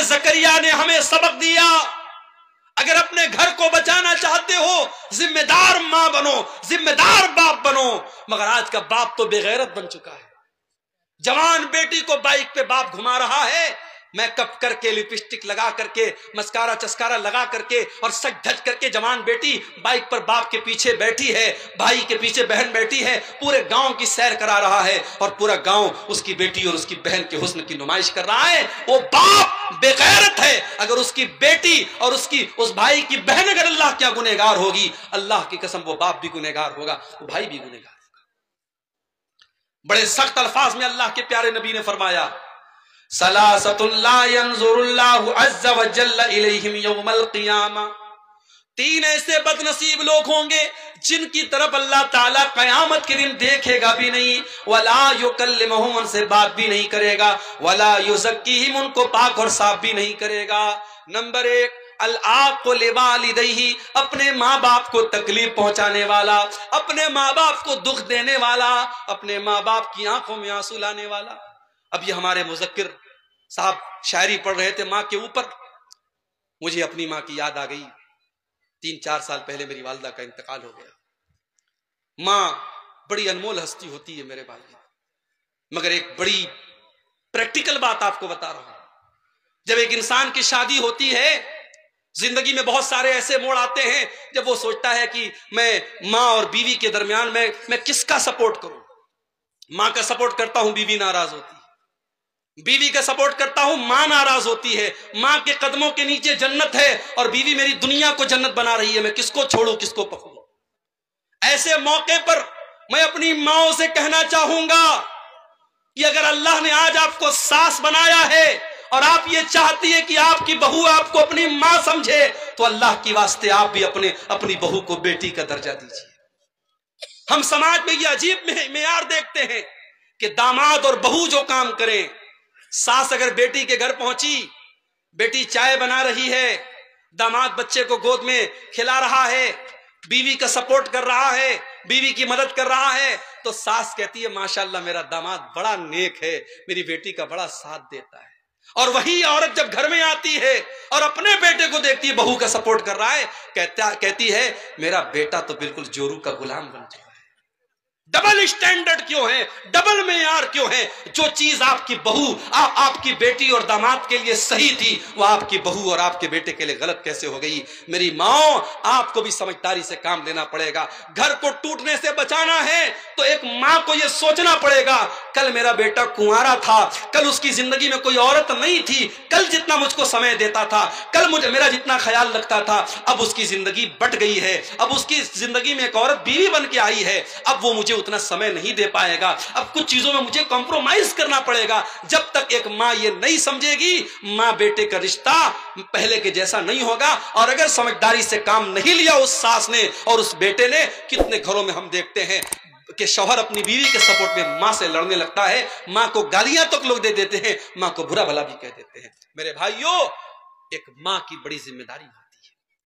زکریا نے ہمیں سبق دیا، اگر اپنے گھر کو بچانا چاہتے ہو ذمہ دار ماں بنو، ذمہ دار باپ بنو۔ مگر آج کا باپ تو بے غیرت بن چکا ہے، جوان بیٹی کو بائک پہ باپ گھما رہا ہے، میک اپ کر کے، لپسٹک لگا کر کے، مسکارا چسکارا لگا کر کے اور سج دھج کر کے جوان بیٹی بائک پر باپ کے پیچھے بیٹھی ہے، بھائی کے پیچھے بہن بیٹھی ہے، پورے گاؤں کی سیر کرا رہا ہے اور پورا گاؤں اس کی بیٹی اور اس کی بہن کے حسن کی نمائش کر رہا ہے۔ وہ باپ بے غیرت ہے۔ اگر اس کی بیٹی اور اس بھائی کی بہن اگر اللہ کیا گنہگار ہوگی، اللہ کی قسم وہ باپ بھی گنہگار ہوگا، وہ بھائی بھی گنہگار ہوگا۔ بڑے سخت الفاظ میں اللہ کے پیارے نبی نے فرمایا، ثلاثۃ لا ينظر اللہ عز وجل الیہم یوم القیامہ، تین ایسے بد نصیب لوگ ہوں گے جن کی طرف اللہ تعالیٰ قیامت کے دن دیکھے گا بھی نہیں، ولا یکلمہم، ان سے بات بھی نہیں کرے گا، ولا یزکیہم، ان کو پاک اور صاف بھی نہیں کرے گا۔ نمبر ایک، العاق لوالدیہ، اپنے ماں باپ کو تکلیف پہنچانے والا، اپنے ماں باپ کو دکھ دینے والا، اپنے ماں باپ کی آنکھوں میں آنسو لانے والا۔ اب یہ ہمارے مذکر صاحب شاعری پڑھ رہے تھے ماں کے اوپر، مجھے اپنی ماں کی یاد آ گئی۔ 3-4 سال پہلے میری والدہ کا انتقال ہو گیا۔ ماں بڑی انمول ہستی ہوتی ہے میرے بھائی، مگر ایک بڑی پریکٹیکل بات آپ کو بتا رہا ہوں، جب ایک انسان کی شادی ہوتی ہے، زندگی میں بہت سارے ایسے موڑ آتے ہیں جب وہ سوچتا ہے کہ میں ماں اور بیوی کے درمیان میں کس کا سپورٹ کروں۔ ماں کا سپورٹ کرتا ہوں، بیوی ناراض ہوتی ہے، بیوی کا سپورٹ کرتا ہوں، ماں ناراض ہوتی ہے۔ ماں کے قدموں کے نیچے جنت ہے اور بیوی میری دنیا کو جنت بنا رہی ہے، میں کس کو چھوڑوں، کس کو پکڑوں۔ ایسے موقع پر میں اپنی ماں سے کہنا چاہوں گا کہ اگر اللہ نے آج آپ کو ساس بنایا ہے اور آپ یہ چاہتی ہے کہ آپ کی بہو آپ کو اپنی ماں سمجھے، تو اللہ کی واسطے آپ بھی اپنی بہو کو بیٹی کا درجہ دیجیے۔ ہم سماج میں یہ عجیب معیار دیکھتے ہیں کہ داماد اور بہو جو کام کریں، ساس اگر بیٹی کے گھر پہنچی، بیٹی چائے بنا رہی ہے، داماد بچے کو گود میں کھلا رہا ہے، بیوی کا سپورٹ کر رہا ہے، بیوی کی مدد کر رہا ہے، تو ساس کہتی ہے ماشاءاللہ میرا داماد بڑا نیک ہے، میری بیٹی کا بڑا ساتھ دیتا ہے۔ اور وہی عورت جب گھر میں آتی ہے اور اپنے بیٹے کو دیکھتی ہے بہو کا سپورٹ کر رہا ہے، کہتی ہے میرا بیٹا تو بالکل جورو کا غلام بن چکا ہے۔ ڈبل اسٹینڈرڈ کیوں ہے، ڈبل معیار کیوں ہے؟ جو چیز آپ کی بہو، آپ کی بیٹی اور داماد کے لیے صحیح تھی، وہ آپ کی بہو اور آپ کے بیٹے کے لیے غلط کیسے ہو گئی؟ میری ماں، آپ کو بھی سمجھداری سے کام لینا پڑے گا۔ گھر کو ٹوٹنے سے بچانا ہے تو ایک ماں کو یہ سوچنا پڑے گا، کل میرا بیٹا کنوارا تھا، کل اس کی زندگی میں کوئی عورت نہیں تھی، کل جتنا مجھ کو سمے دیتا تھا، کل میرا جتنا خیال رکھتا تھا، اب اس کی زندگی بٹ گئی ہے، اب اس کی زندگی میں ایک عورت بیوی بن کے آئی ہے، اب وہ مجھے اتنا سمے نہیں دے پائے گا، اب کچھ چیزوں میں مجھے کمپرومائز کرنا پڑے گا۔ جب تک ایک ماں یہ نہیں سمجھے گی، ماں بیٹے کا رشتہ پہلے کے جیسا نہیں ہوگا۔ اور اگر سمجھداری سے کام نہیں لیا اس ساس نے اور اس بیٹے نے، کتنے گھروں میں ہم دیکھتے ہیں کہ شوہر اپنی بیوی کے سپورٹ میں ماں سے لڑنے لگتا ہے، ماں کو گالیاں تک لوگ دے دیتے ہیں، ماں کو برا بھلا بھی کہہ دیتے ہیں۔ میرے بھائیوں، ایک ماں کی بڑی ذمہ داری ہے۔